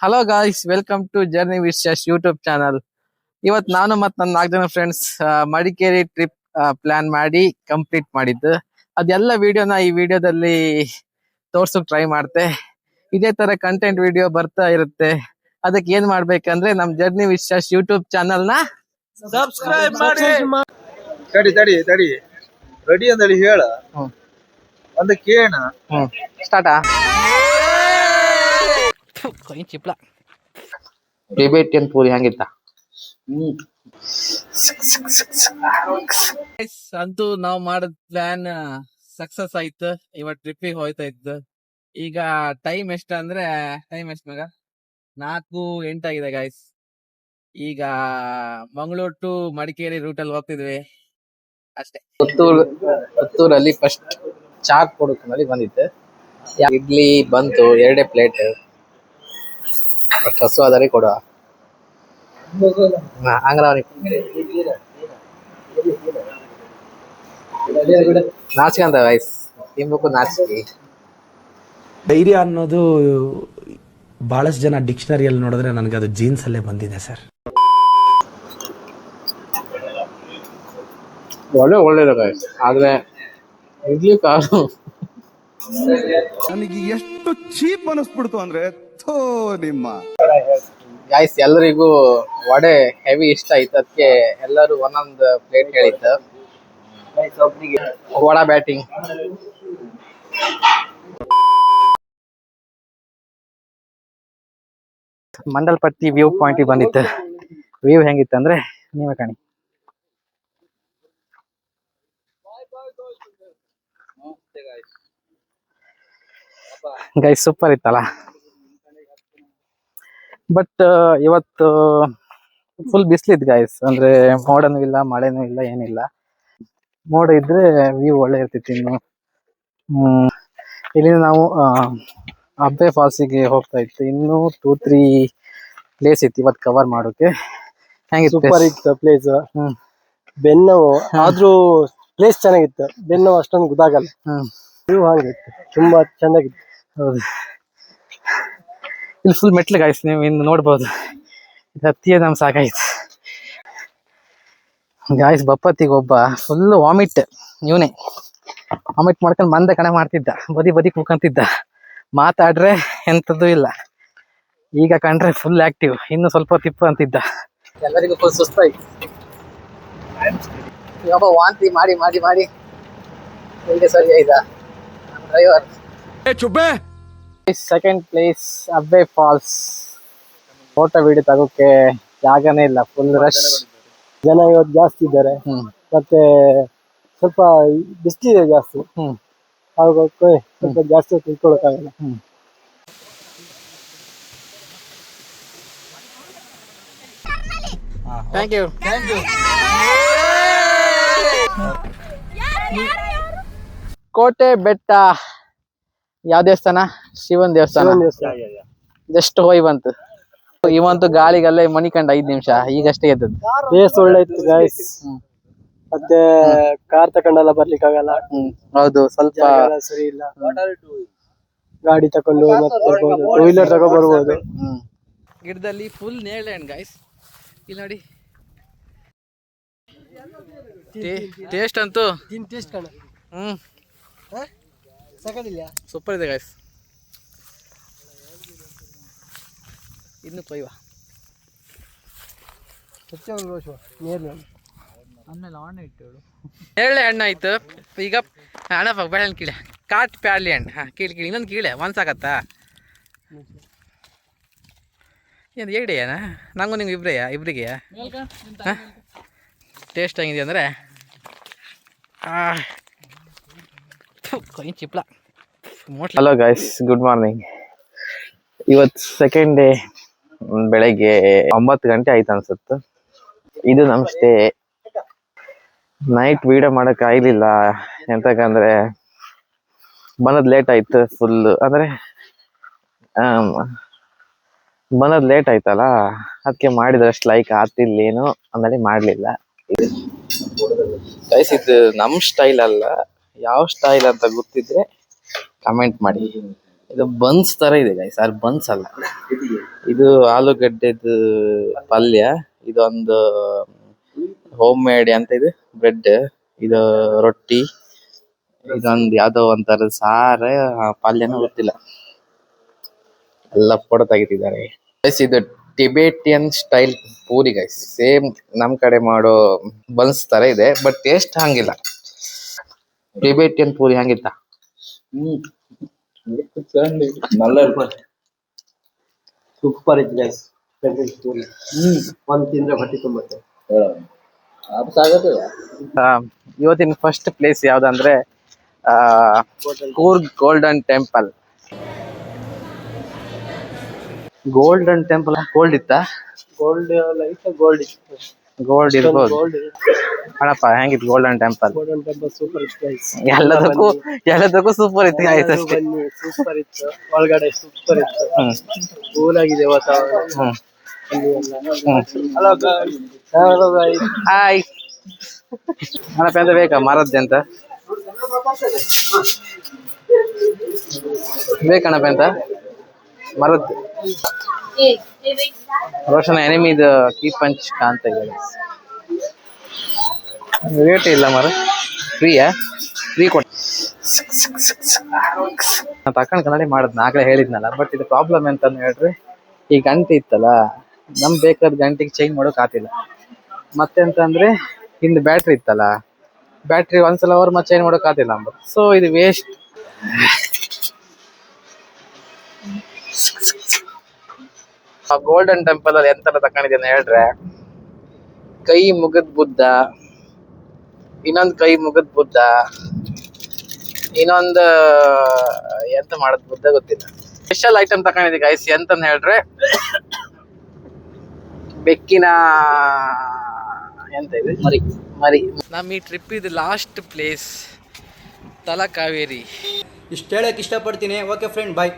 Hello guys, welcome to journey with Shash YouTube channel. ಇವತ್ತು ನಾನು ಮತ್ತು ನನ್ನ 4 ಜನ ಫ್ರೆಂಡ್ಸ್ ಮಡಿಕೇರಿ ಟ್ರಿಪ್ ಪ್ಲಾನ್ ಮಾಡಿ ಕಂಪ್ಲೀಟ್ ಮಾಡಿದ್ದು. ಅದೆಲ್ಲ ವಿಡಿಯೋನ ಈ ವಿಡಿಯೋದಲ್ಲಿ ತೋರ್ಸೋಕ್ ಟ್ರೈ ಮಾಡ್ತೆ. ಇದೇ ತರ ಕಂಟೆಂಟ್ ವಿಡಿಯೋ ಬರ್ತಾ ಇರುತ್ತೆ. ಅದಕ್ಕೆ ಏನ್ ಮಾಡ್ಬೇಕಂದ್ರೆ ನಮ್ journey with Shash YouTube channel ನ ಸಬ್ಸ್ಕ್ರೈಬ್ ಮಾಡಿ. ತಡಿ ರೆಡಿ ಅಂದೇಳಿ ಹೇಳ ಒಂದು ಕೇಣ ಸ್ಟಾರ್ಟಾ ಕೊಯ್ ಚಿಪ್ಲ ಟಿಬೇಟಿಯನ್ ಪೂರಿ ಹಂಗಿತ್ತ. ಅಂತೂ ನಾವ್ ಮಾಡಿದ ಪ್ಲಾನ್ ಸಕ್ಸಸ್ ಆಯ್ತು. ಇವತ್ ಟ್ರಿಪ್ಪಿಗೆ ಹೋಯ್ತಾ ಇತ್ತು. ಈಗ ಟೈಮ್ ಎಷ್ಟ ಅಂದ್ರೆ ಮಗ 4:08 ಆಗಿದೆ ಗಾಯ್ಸ್. ಈಗ ಮಂಗಳೂರು ಟು ಮಡಿಕೇರಿ ರೂಟ್ ಅಲ್ಲಿ ಹೋಗ್ತಿದ್ವಿ ಅಷ್ಟೇ. ಪುತ್ತೂರಲ್ಲಿ ಫಸ್ಟ್ ಚಾಟ್ ಕೊಡೋಕಲ್ಲಿ ಬಂದಿತ್ತು. ಇಡ್ಲಿ ಬಂತು 2 ಪ್ಲೇಟ್. ಹಸು ಆದರೆ ಕೊಡುವ ಅಂಗ್ರವನಿ ನಾಚಿಕೆ ಅಂತ ವಯಸ್ ತಿನ್ಬೇಕು ನಾಚಿಕೆ. ಧೈರ್ಯ ಅನ್ನೋದು ಬಹಳಷ್ಟು ಜನ ಡಿಕ್ಷನರಿಯಲ್ಲಿ ನೋಡಿದ್ರೆ ನನಗೆ ಅದು ಜೀನ್ಸ್ ಅಲ್ಲೇ ಬಂದಿದೆ ಸರ್. ಒಳ್ಳೇದು ಗಾಯ್ಸ್, ಆದ್ರೆ ಇಡ್ಲಿ ಕಾಳು ನನಗೆ ಎಷ್ಟು ಚೀಪ್ ಅನಿಸ್ಬಿಡ್ತು ಅಂದ್ರೆ ನಿಮ್ಮ ಗಾಯ್ಸ್ ಎಲ್ಲರಿಗೂ ವಡೆ ಹೆವಿ ಇಷ್ಟ ಆಯ್ತು. ಅದಕ್ಕೆ ಎಲ್ಲರೂ ಒಂದೊಂದು ಪ್ಲೇಟ್ ಹೇಳಿತ್ತು. ವಡಾ ಬ್ಯಾಟಿಂಗ್ ಮಂಡಲ್ಪಟ್ಟಿ ವ್ಯೂ ಪಾಯಿಂಟ್ ಬಂದಿತ್ತು. ವ್ಯೂ ಹೆಂಗಿತ್ತು ಅಂದ್ರೆ ನೀವೇ ಕಾಣಿ. ಗೈಸ್ ಸೂಪರ್ ಇತ್ತಲ್ಲ. ಬಟ್ ಇವತ್ತು ಫುಲ್ ಬಿಸಿಲಿತ್ತು ಗೈಸ್. ಅಂದ್ರೆ ಮೋಡನೂ ಇಲ್ಲ, ಮಳೆನೂ ಇಲ್ಲ, ಏನಿಲ್ಲ. ಮೋಡ ಇದ್ರೆ ವ್ಯೂ ಒಳ್ಳೆ ಇರ್ತಿತ್ತು. ಇನ್ನು ಇಲ್ಲಿಂದ ನಾವು ಅಬ್ಬೆ ಫಾಲ್ಸಿಗೆ ಹೋಗ್ತಾ ಇತ್ತು. ಇನ್ನು 2-3 ಪ್ಲೇಸ್ ಇತ್ತು ಇವತ್ತು ಕವರ್ ಮಾಡೋಕೆ. ಸೂಪರ್ ಇತ್ತು ಪ್ಲೇಸ್. ಬೆನ್ನವು ಆದ್ರೂ ಪ್ಲೇಸ್ ಚೆನ್ನಾಗಿತ್ತು. ಬೆನ್ನವು ಅಷ್ಟೊಂದು ಗೊತ್ತಾಗಲ್ಲ. ವ್ಯೂ ಹಂಗಿತ್ತು, ತುಂಬಾ ಚೆನ್ನಾಗಿತ್ತು. ಹೌದು, ಇಲ್ಲಿ ಫುಲ್ ಮೆಟ್ಲು ಗಾಯ್ಸ್, ನೀವು ಇನ್ನು ನೋಡ್ಬೋದು. ಇದು ಹತ್ತಿಯೇ ನಮ್ ಸಾಕಾಯ್ತು ಗಾಯ್ಸ್. ಬಪ್ಪತ್ತಿಗೆ ಒಬ್ಬ ಫುಲ್ ವಾಮಿಟ್, ಇವನೇ ವಾಮಿಟ್ ಮಾಡ್ಕೊಂಡು ಬಂದ ಕಣೆ ಮಾಡ್ತಿದ್ದ. ಬದಿ ಕೂಕಂತಿದ್ದ. ಮಾತಾಡ್ರೆ ಎಂಥದ್ದು ಇಲ್ಲ. ಈಗ ಕಂಡ್ರೆ ಫುಲ್ ಆಕ್ಟಿವ್. ಇನ್ನು ಸ್ವಲ್ಪ ತಿಪ್ಪು ಅಂತಿದ್ದ. ಎಲ್ಲರಿಗೂ ಫುಲ್ ಸುಸ್ತಾಯ್ತು. ಒಬ್ಬ ವಾಂತಿ ಮಾಡಿ ಮಾಡಿ ಮಾಡಿ ಹೀಗೆ ಸರಿ ಆಯ್ತಾ driver. Second place Abbey Falls. Photo video ತಗೋಕೆ ಜಾಗನೇ ಇಲ್ಲ, ಫುಲ್ ರಶ್. ಜನ ಇವತ್ತು ಜಾಸ್ತಿ ಇದ್ದಾರೆ. ಮತ್ತೆ ಸ್ವಲ್ಪ ಬಿಸಿಲಿದೆ ಜಾಸ್ತಿ. ಹಾಗಾಗಿ ಸ್ವಲ್ಪ ಜಾಸ್ತಿ ತಿಳ್ಕೊಳಕ್ಕಾಗಲ್ಲ. Thank you. ಕೋಟೆ ಬೆಟ್ಟ ಯಾವ ದೇವಸ್ಥಾನ? ಶಿವನ್ ದೇವಸ್ಥಾನ. ಜಸ್ಟ್ ಹೋಗಿ ಬಂತು. ಇವಂತೂ ಗಾಳಿಗಲ್ಲೇ ಮಣಿಕಂಡ 5 ನಿಮಿಷ, ಈಗಷ್ಟೇ ಎದ್ದದ್ದು. ಪ್ಲೇಸ್ ಒಳ್ಳೆ ಇತ್ತು ಗಾಯ್ಸ್. ಮತ್ತೆ ಕಾರ್ ತಕೊಂಡೆಲ್ಲ ಬರ್ಲಿಕ್ಕೆ ಆಗಲ್ಲ. ಹೌದು, ಸ್ವಲ್ಪ ಸರಿ ಇಲ್ಲ. ಗಾಡಿ ತಕೊಂಡು ಮತ್ತೆ 2 ವೀಲರ್ ತಗೊಂಡ್ ಬರ್ಬೋದು. ಗಿಡದಲ್ಲಿ ಫುಲ್ ನೇರಳೆ ಹಣ್ಣು ಗಾಯ್ಸ್. ಇಲ್ಲಿ ನೋಡಿ, ಟೇಸ್ಟ್ ಅಂತೂ ಟೇಸ್ಟ್ ಕಾಣ ಸಾಕಾಗಿಲ್ಲ, ಸೂಪರ್ ಇದೆ ಗಾಯ್ಸ್. ಇನ್ನು ಕೊಯ್ವ ನೇರಳೆ ಹಣ್ಣು ಆಯ್ತು. ಈಗ ಹಣ ಬೇಳೆ ಕೀಳೆ ಕಾಟ್ ಪ್ಯಾರ್ಲಿ ಹಣ್ಣು. ಕೀಳಿ ಇನ್ನೊಂದು ಕೀಳೆ ಒಂದ್ಸಾಕತ್ತಾ? ಏನು ಏಡಿಯಾನ? ನಂಗೂ ನಿಂಗೆ ಇಬ್ಬರಿಗೆಯಾ? ಟೇಸ್ಟ್ ಹೆಂಗಿದೆ ಅಂದರೆ ಕೊಯ್ ಚಿಪ್ಲ. Hello guys, good morning. ಇವತ್ತು ಸೆಕೆಂಡ್ ಡೇ. ಬೆಳಗ್ಗೆ 9 ಗಂಟೆ ಆಯ್ತು ಅನ್ಸುತ್ತೆ. ಇದು ನಮ್ಮ ಸ್ಟೇ. ನೈಟ್ ವಿಡಿಯೋ ಮಾಡಕ್ ಆಗ್ಲಿಲ್ಲ, ಎಂತಕಂದ್ರೆ ಬಂದದ್ ಲೇಟ್ ಆಯ್ತು. ಫುಲ್ ಅಂದ್ರೆ ಬಂದದ್ ಲೇಟ್ ಆಯ್ತಲ್ಲ, ಅದಕ್ಕೆ ಮಾಡಿದಷ್ಟು ಲೈಕ್ ಆಗ್ತಿಲ್ಲೇನು ಅಂದೇಳಿ ಮಾಡ್ಲಿಲ್ಲ. ಗೈಸ್, ಇದು ನಮ್ ಸ್ಟೈಲ್ ಅಲ್ಲ. ಯಾವ ಸ್ಟೈಲ್ ಅಂತ ಗೊತ್ತಿದ್ರೆ ಕಮೆಂಟ್ ಮಾಡಿ. ಇದು ಬನ್ಸ್ ತರ ಇದೆ ಗೈಸ್, ಅದು ಬನ್ಸ್ ಅಲ್ಲ. ಇದು ಆಲೂಗಡ್ಡೆದು ಪಲ್ಯ, ಇದೊಂದು ಹೋಮ್ ಮೇಡ್ ಅಂತ ಇದು ಬ್ರೆಡ್, ಇದು ರೊಟ್ಟಿ, ಇದೊಂದು ಯಾವ್ದೋ ಒಂಥರ ಸಾರ ಪಲ್ಯನೂ ಗೊತ್ತಿಲ್ಲ. ಎಲ್ಲ ಫೋಟೋ ತೆಗಿತಿದ್ದಾರೆ ಗೈಸ್. ಇದು Tibetan style puri guys, same ನಮ್ ಕಡೆ ಮಾಡೋ ಬನ್ಸ್ ತರ ಇದೆ, ಬಟ್ ಟೇಸ್ಟ್ ಹಂಗಿಲ್ಲ. ಟಿಬೇಟಿಯನ್ ಪೂರಿ ಹಂಗಿತ್ತ? ಸೂಪರ್ ಇತ್ತು ಗೈಸ್. ಒಂದ್ ತಿಂದ್ರೆ ಹೊಟ್ಟೆ ತುಂಬುತ್ತೆ. ಇವತ್ತಿನ ಫಸ್ಟ್ ಪ್ಲೇಸ್ ಯಾವ್ದಂದ್ರೆ Coorg Golden Temple. Golden Temple gold ಇತ್ತ? ಗೋಲ್ಡ್ ಲೈಟ್ ಗೋಲ್ಡ್ ಇತ್ತು. ಗೋಲ್ಡ್ ಇರ್ಬೋದು ಗೋಲ್ಡ್ ಅಣ್ಣಪ್ಪ. ಹೆಂಗಿತ್ತು Golden Temple? Golden Temple super ಇತ್ತು ಗೈಸ್. ಎಲ್ಲದಕ್ಕೂ ಸೂಪರ್ ಇತ್ತು ಗೈಸ್ ಅಷ್ಟೇ. ಸೂಪರ್ ಇತ್ತು, ಒಳಗಡೆ ಸೂಪರ್ ಇತ್ತು, ಕೂಲ್ ಆಗಿದೆ ವಾತಾವರಣ. Hello guys. ಹಾಯ್ ಅಣ್ಣಪ್ಪ, ಎಂತ ಬೇಕಾ ಮರದ್ದೆ ಅಂತ ಬೇಕಣ್ಣಪ್ಪ? ಎಂತ ಮರದ್ದು? ರೋಷನ ಎನಿಮಿದು ಕೀ ಪಂಚ್ ಕಾಣ್ತಾ ಇದೆ. ರೇಟ್ ಇಲ್ಲ ಮರ, ಫ್ರೀಯಾ? ಫ್ರೀ ಕೊಟ್ಟು ತಕೊಂಡ್ ಕನ್ನಡಿ ಮಾಡದ್ ಆಗ್ಲೇ ಹೇಳಿದ್ನಲ್ಲ. ಬಟ್ ಇದು ಪ್ರಾಬ್ಲಮ್ ಎಂತಂದು ಹೇಳ್ರಿ, ಈ ಗಂಟೆ ಇತ್ತಲ್ಲ, ನಮ್ ಬೇಕಾದ ಗಂಟೆಗೆ ಚೇಂಜ್ ಮಾಡೋಕ್ ಆತಿಲ್ಲ. ಮತ್ತೆಂತಂದ್ರೆ ಹಿಂದ್ ಬ್ಯಾಟ್ರಿ ಇತ್ತಲ್ಲ, ಬ್ಯಾಟ್ರಿ ಒಂದ್ಸಲ ಅವ್ರ ಮತ್ತೆ ಚೇಂಜ್ ಮಾಡೋಕ್ ಆತಿಲ್ಲ ಅಂಬ. ಸೊ ಇದು ವೇಸ್ಟ್. ಗೋಲ್ಡನ್ ಟೆಂಪಲ್ ಅಲ್ಲಿ ಎಂತೆಲ್ಲ ತಕೊಂಡಿದ್ದೇನೆ ಹೇಳ್ರೆ, ಕೈ ಮುಗಿದ್ ಬುದ್ಧ, ಇನ್ನೊಂದ್ ಕೈ ಮುಗಿದ್ ಬುದ್ಧ, ಇನ್ನೊಂದು ಎಂತ ಮಾಡದ್ ಬುದ್ಧ ಗೊತ್ತಿಲ್ಲ. ಸ್ಪೆಷಲ್ ಐಟಮ್ ತಕೊಂಡಿದ್ದೆ ಗೈಸ್. ಎಂತಂದ್ ಹೇಳ್ರೆ, ಬೆಕ್ಕಿನ ಎಂತ ಇದೆ, ಮರಿ. ನಮ್ ಈ ಟ್ರಿಪ್ ಇದು ಲಾಸ್ಟ್ ಪ್ಲೇಸ್ ತಲಕಾವೇರಿ. ಇಷ್ಟು ಹೇಳಕ್ಕೆ ಇಷ್ಟಪಡ್ತೀನಿ. ಓಕೆ ಫ್ರೆಂಡ್, ಬಾಯ್.